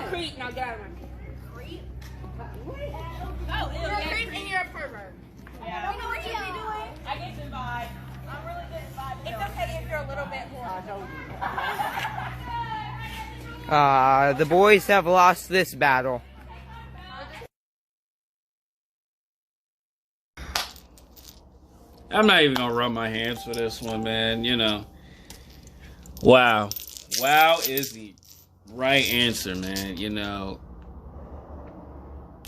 creep. Now get out of my Creep? Oh, you're a creep and you're a pervert. Yeah. You know what you be doing? I get the vibe. I'm really getting vibe. It's okay if you're a little bit horny. The boys have lost this battle. I'm not even gonna rub my hands for this one, man. You know. Wow. Wow is the right answer, man. You know.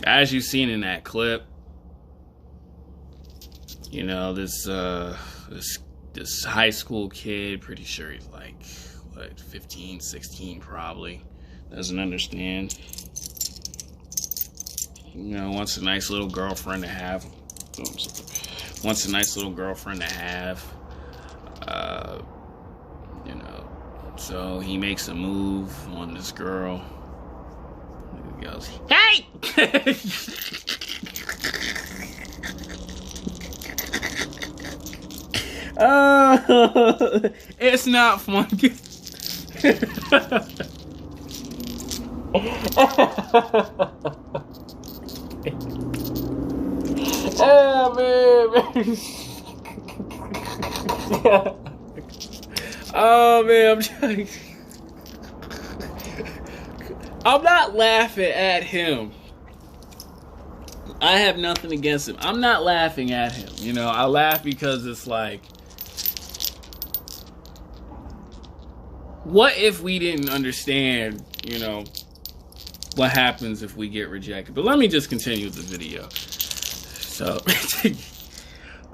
As you've seen in that clip, you know, this high school kid, pretty sure he's like, what, 15, 16 probably, doesn't understand. You know, wants a nice little girlfriend to have. Wants a nice little girlfriend to have. You know, so he makes a move on this girl. He goes, hey! It's not fun. Oh man. Oh man, I'm trying. I'm not laughing at him. I have nothing against him. I'm not laughing at him. You know, I laugh because it's like, what if we didn't understand, you know, what happens if we get rejected? But let me just continue with the video. So,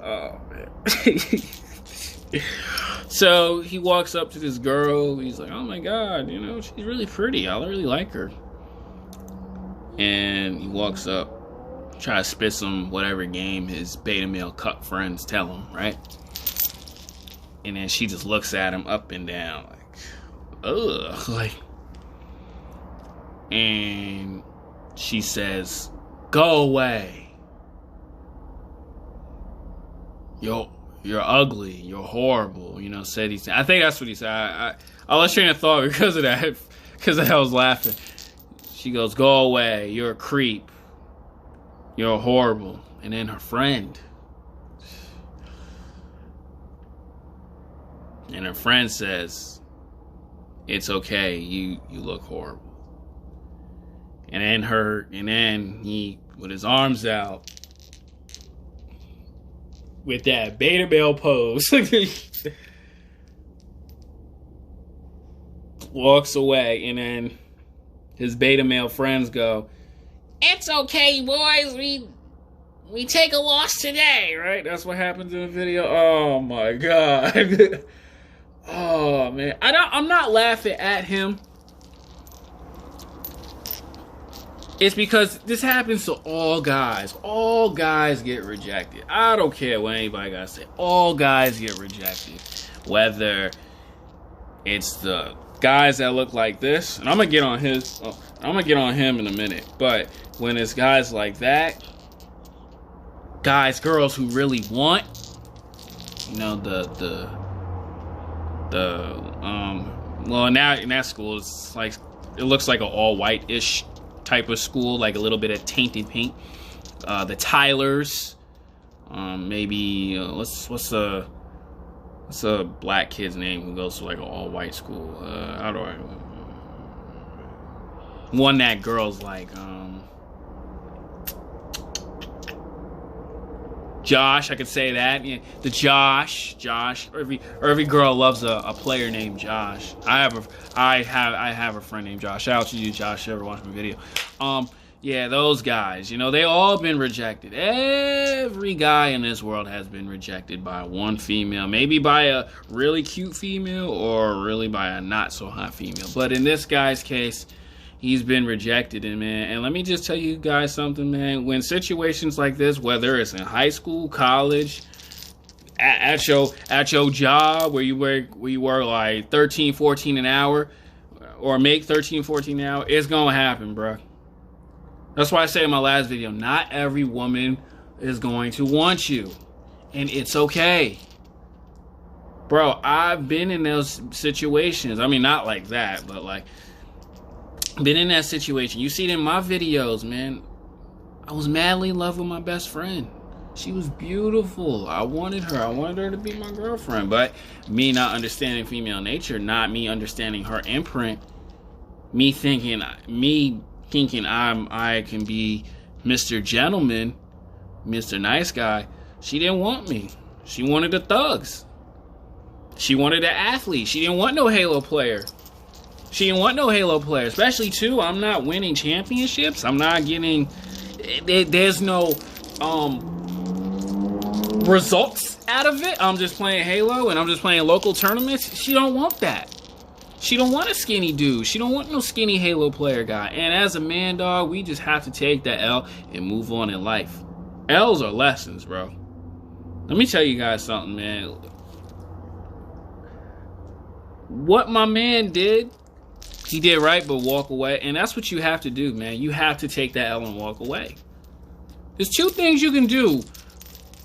oh man. So he walks up to this girl. He's like, oh my God, you know, she's really pretty. I really like her. And he walks up, try to spit some whatever game his beta male cuck friends tell him, right? And then she just looks at him up and down like, ugh, like. And she says, go away. You're ugly. You're horrible. You know, said he said. I think that's what he said. I lost train of thought because of that. Because I was laughing. She goes, go away. You're a creep. You're horrible. And then her friend. And her friend says, it's okay. You look horrible. And then he, with his arms out, with that beta male pose, walks away, and then his beta male friends go, it's okay, boys, we take a loss today, right? That's what happens in the video. Oh my God. Oh man. I'm not laughing at him. It's because this happens to all guys. All guys get rejected. I don't care what anybody got to say. All guys get rejected. Whether it's the guys that look like this, and I'm gonna get on him in a minute. But when it's guys like that, girls who really want, you know, well, now in that school, it's like, it looks like an all white-ish type of school, like a little bit of tainted pink. The Tylers, maybe what's a black kid's name who goes to like an all white school? How do I? One that girls like, Josh, I could say that. Yeah, the Josh. Every girl loves a player named Josh. I have a friend named Josh. Shout out to you, Josh. You ever watch my video? Yeah, those guys. You know, they all been rejected. Every guy in this world has been rejected by one female, maybe by a really cute female or really by a not so hot female. But in this guy's case, he's been rejected, and man, and let me just tell you guys something, man. When situations like this, whether it's in high school, college, at your job where you work like 13, 14 an hour, or make 13, 14 an hour, it's gonna happen, bro. That's why I say in my last video, not every woman is going to want you, and it's okay. Bro, I've been in those situations. I mean, not like that, but like, been in that situation. You see it in my videos, man. I was madly in love with my best friend. She was beautiful. I wanted her. I wanted her to be my girlfriend. But me not understanding female nature, not me understanding her imprint, me thinking I can be Mr. Gentleman, Mr. Nice Guy. She didn't want me. She wanted the thugs. She wanted an athlete. She didn't want no Halo player. Especially too, I'm not winning championships. I'm not getting. There's no results out of it. I'm just playing Halo and I'm just playing local tournaments. She don't want that. She don't want a skinny dude. She don't want no skinny Halo player guy. And as a man, dog, we just have to take that L and move on in life. L's are lessons, bro. Let me tell you guys something, man. What my man did, he did right, but walk away. And that's what you have to do, man. You have to take that L and walk away. There's two things you can do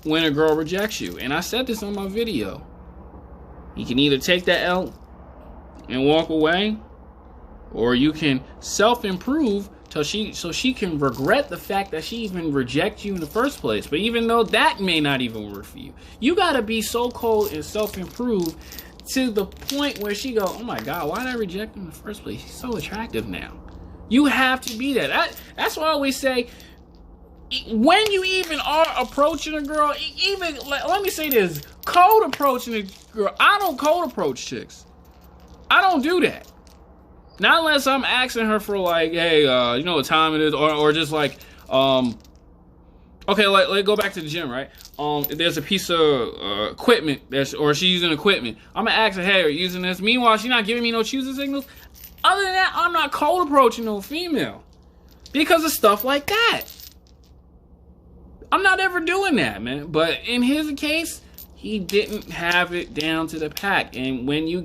when a girl rejects you. And I said this on my video. You can either take that L and walk away, or you can self-improve so she can regret the fact that she even rejected you in the first place. But even though that may not even work for you, you gotta be so cold and self-improve to the point where she go, oh my God, why did I reject him in the first place? He's so attractive now. You have to be that. That's why I always say, when you even are approaching a girl, even, let me say this, cold approaching a girl, I don't cold approach chicks. I don't do that. Not unless I'm asking her for like, hey, you know what time it is, or just like, okay, let's go back to the gym, right? If there's a piece of equipment or she's using equipment, I'm gonna ask her, hey, are you using this? Meanwhile, she's not giving me no choosing signals. Other than that, I'm not cold approaching no female because of stuff like that. I'm not ever doing that, man. But in his case, he didn't have it down to the pack. And when you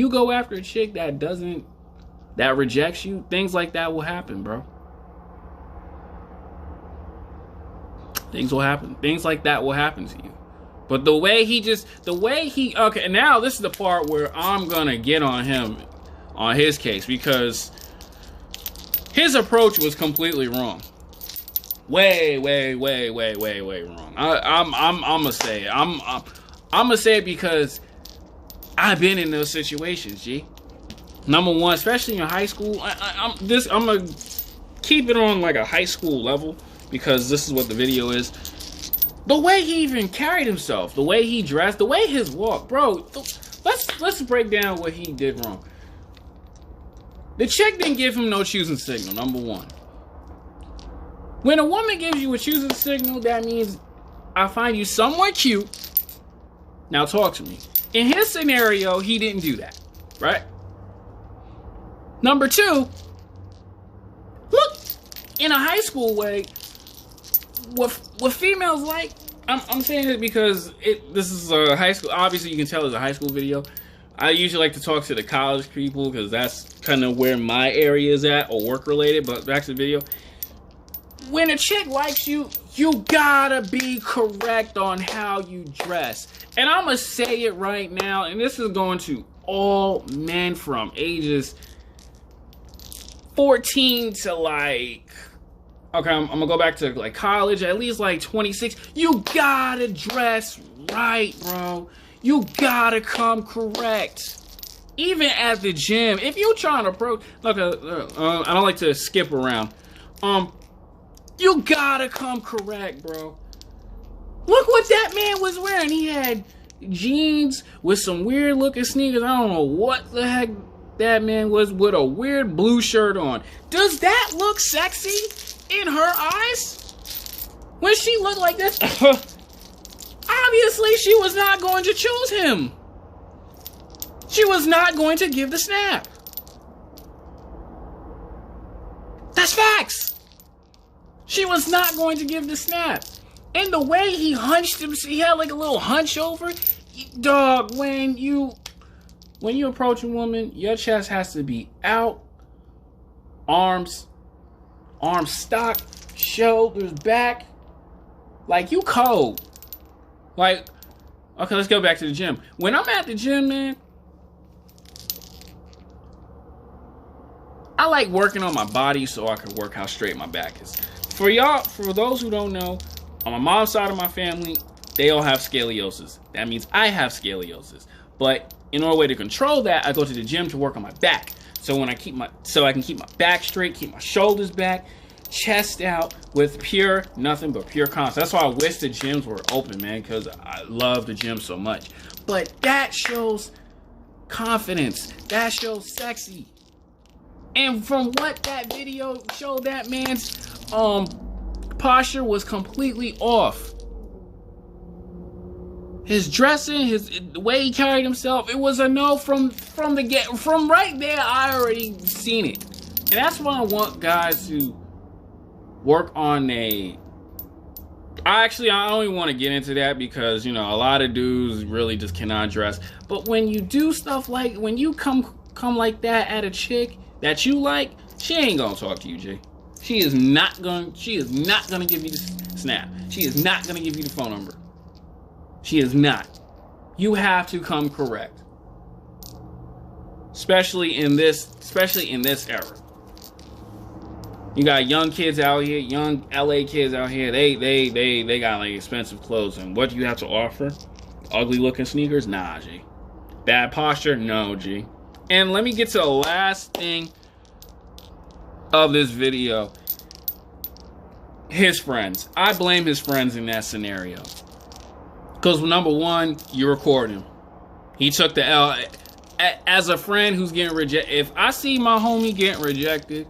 go after a chick that rejects you, things like that will happen, bro. Things will happen. Things like that will happen to you. But okay, now this is the part where I'm gonna get on him, on his case, because his approach was completely wrong. Way wrong. I'm gonna say it. I'm gonna say it because I've been in those situations, G. Number one, especially in high school, I'm gonna keep it on like a high school level because this is what the video is. The way he even carried himself, the way he dressed, the way his walk, bro. Let's break down what he did wrong. The chick didn't give him no choosing signal. Number one. When a woman gives you a choosing signal, that means I find you somewhat cute. Now talk to me. In his scenario, he didn't do that, right? Number two, look, in a high school way, what females like, I'm saying it because this is a high school, obviously you can tell it's a high school video. I usually like to talk to the college people because that's kind of where my area is at, or work related, but back to the video. When a chick likes you, you gotta be correct on how you dress. And I'm gonna say it right now, and this is going to all men from ages 14 to like, okay, I'm gonna go back to like college, at least like 26. You gotta dress right, bro. You gotta come correct. Even at the gym, if you're trying to approach, look, I don't like to skip around. You gotta come correct, bro. Look what that man was wearing. He had jeans with some weird looking sneakers. I don't know what the heck that man was, with a weird blue shirt on. Does that look sexy in her eyes? When she looked like this, obviously she was not going to choose him. She was not going to give the snap. That's facts. She was not going to give the snap. And the way he hunched him, he had like a little hunch over. Dog, when you approach a woman, your chest has to be out. Arms stock, shoulders back. Like, you cold. Like, okay, let's go back to the gym. When I'm at the gym, man, I like working on my body so I can work how straight my back is. For y'all, for those who don't know, on my mom's side of my family, they all have scoliosis. That means I have scoliosis. But in order to control that, I go to the gym to work on my back. So I can keep my back straight, keep my shoulders back, chest out with nothing but pure confidence. That's why I wish the gyms were open, man, because I love the gym so much. But that shows confidence. That shows sexy. And from what that video showed, that man's posture was completely off. His dressing, the way he carried himself, it was a no from right there. I already seen it. And that's why I want guys to work on I don't even want to get into that because, you know, a lot of dudes really just cannot dress. But when you do stuff like, when you come like that at a chick that you like, she ain't gonna talk to you, G. She is not gonna give you the snap. She is not gonna give you the phone number. She is not. You have to come correct. Especially in this era. You got young kids out here, young LA kids out here. They got like expensive clothes, and what do you have to offer? Ugly looking sneakers? Nah, G. Bad posture? No, G. And let me get to the last thing of this video. His friends. I blame his friends in that scenario. Because number one, you record him. He took the L. As a friend who's getting rejected, if I see my homie getting rejected,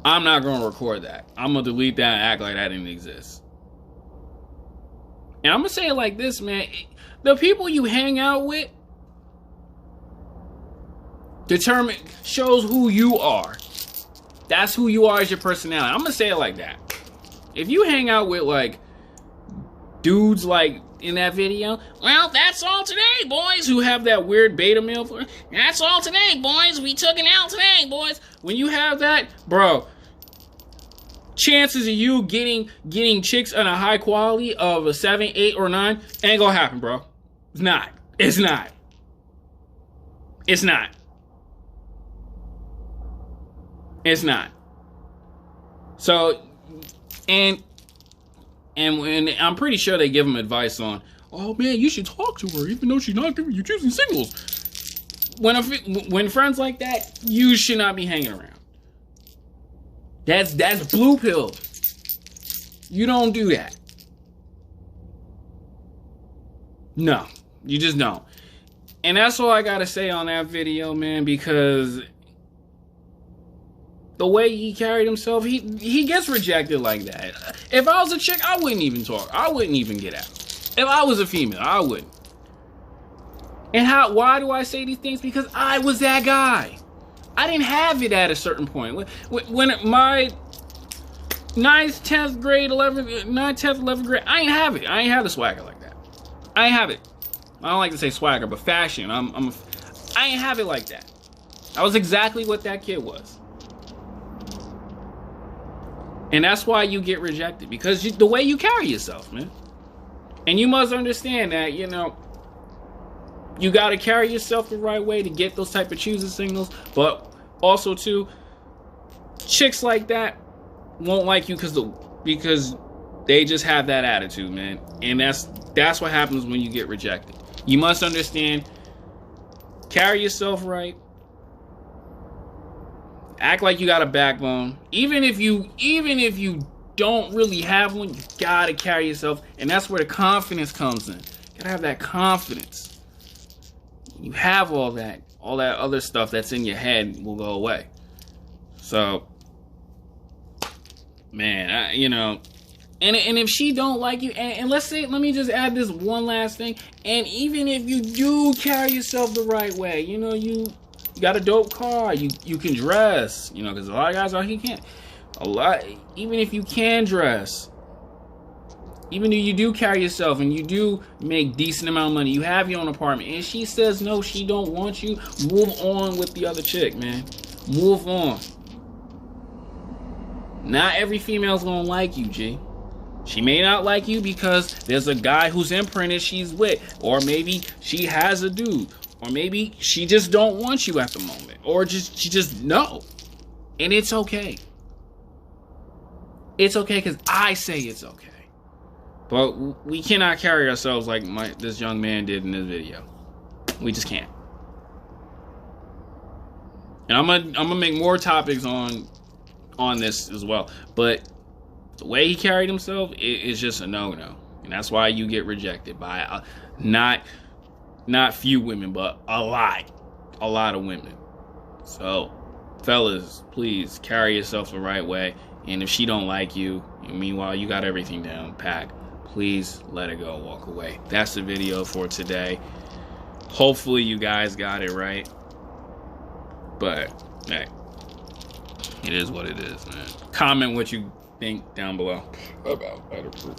I'm not going to record that. I'm going to delete that and act like that didn't exist. And I'm going to say it like this, man. The people you hang out with shows who you are. That's who you are as your personality. I'm going to say it like that. If you hang out with like dudes like in that video, well, that's all today, boys, who have that weird beta male. That's all today, boys. We took an L today, boys. When you have that, bro, chances of you getting chicks on a high quality of a 7, 8, or 9 ain't gonna happen, bro. It's not. It's not. It's not. It's not. So, and I'm pretty sure they give them advice on, oh man, you should talk to her even though she's not giving you juicy signals. When friends like that, you should not be hanging around. That's blue pill. You don't do that. No, you just don't. And that's all I gotta say on that video, man, because the way he carried himself, he gets rejected like that. If I was a chick, I wouldn't even talk. I wouldn't even get out. If I was a female, I wouldn't. And why do I say these things? Because I was that guy. I didn't have it at a certain point. When my 9th, 10th grade, 9th, 10th, 11th grade, I ain't have it. I ain't have the swagger like that. I ain't have it. I don't like to say swagger, but fashion. I ain't have it like that. I was exactly what that kid was. And that's why you get rejected, because the way you carry yourself, man. And you must understand that, you know, you got to carry yourself the right way to get those type of choosing signals. But also, too, chicks like that won't like you because they just have that attitude, man. And that's what happens when you get rejected. You must understand, carry yourself right. Act like you got a backbone. Even if you don't really have one, you gotta carry yourself. And that's where the confidence comes in. You gotta have that confidence. You have all that other stuff that's in your head will go away. So, man, you know, and if she don't like you, and let me just add this one last thing. And even if you do carry yourself the right way, you know, you got a dope car, you can dress, you know, because a lot of guys out here can't. Even if you can dress, even though you do carry yourself and you do make decent amount of money, you have your own apartment, and she says no, she don't want you, move on with the other chick, man. Move on. Not every female's gonna like you, G. She may not like you because there's a guy who's imprinted she's with, or maybe she has a dude. Or maybe she just don't want you at the moment. Or she just no. And it's okay. It's okay because I say it's okay. But we cannot carry ourselves like this young man did in this video. We just can't. And I'm gonna make more topics on this as well. But the way he carried himself is just a no-no. And that's why you get rejected by not few women, but a lot of women. So, fellas, please carry yourself the right way. And if she don't like you, and meanwhile you got everything down packed, please let it go, walk away. That's the video for today. Hopefully you guys got it right. But hey, it is what it is, man. Comment what you think down below about Better Proof.